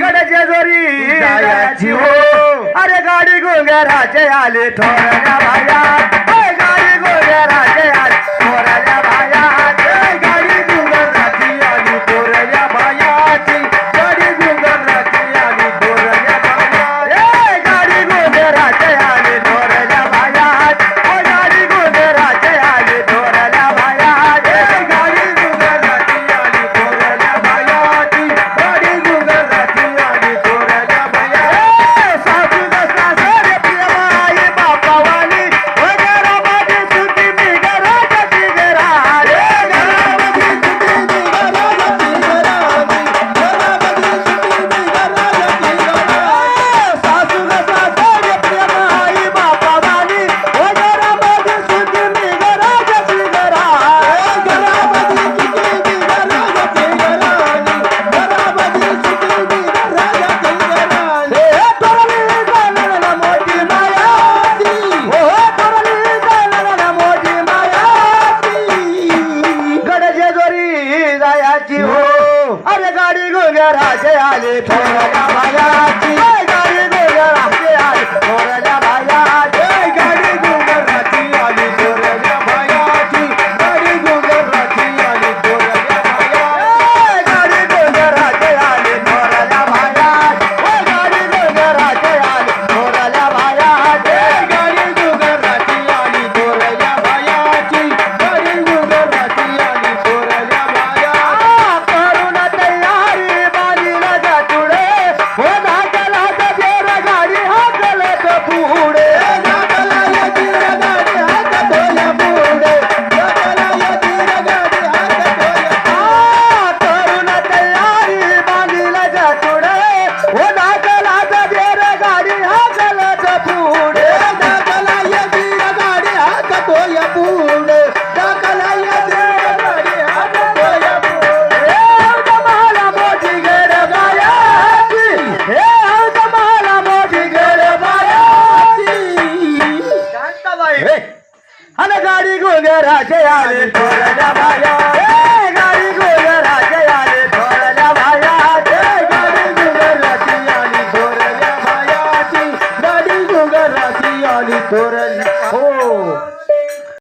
गडाच्या जोरी जायची हो. अरे गाडी गोंगराचे आले थोरल्या बाया, गाडी गोंगराचे आले थोरल्या बाया, गाडी गोंगराची आली थोरल्या बायाची, गाडी गोंगराची आली थोरल्या बाया, गाडी गोंगराचे आले थोरल्या बाया, गाडी गोंगराचे आले थोरल्या बाया, गाडी गोंगराची आली थोरल्या बायाची, गाडी गोंगराची आली थोरल्या बाया. सासू सासरे प्रेमाई बापावाली, घरामध्ये सुटी मी घराची घरा रे, घरामध्ये सुटी मी घराची घराची, घरामध्ये सुटी मी घराची घरा. सासू सासरे प्रेमाई बापावाली, घरामध्ये सुटी मी घराची घरा, घरामध्ये सुटी मी घराची घराची, घरामध्ये सुटी मी घराची घरा. हे तोरली गाणं मोठी मायाची, हो तोरली गाणं मोठी मायाची, गडाच्या जोरी जायची हो. अरे गाडी गोंगराचे आले थोरल्या बायाची, गाडी गोंगराचे आले थोरल्या बायाची, गाडी गोंगराची आली थोरल्या बायाची, गाडी गोंगराची आली थोरल्या बायाची, गाडी गोंगराचे आले थोरल्या बायाची, गाडी गोंगराचे आले थोरल्या बायाची, गाडी गोंगराची आली थोरल्या बायाची, गाडी गोंगराची आली थोरल्या बाया. करून तयारी बालीला जातुडे, हो धाकला बेर गाडी हाकलत पुढे, धाकला येतील गाडी हाकतोय पुढे, धाकला येतील गाडी हाकतोय. करून तयारी बालीला जातुडे, हो धाकला बेर गाडी हाकलत पुढे, धाकला येतील गाडी हाकतोय पुढे.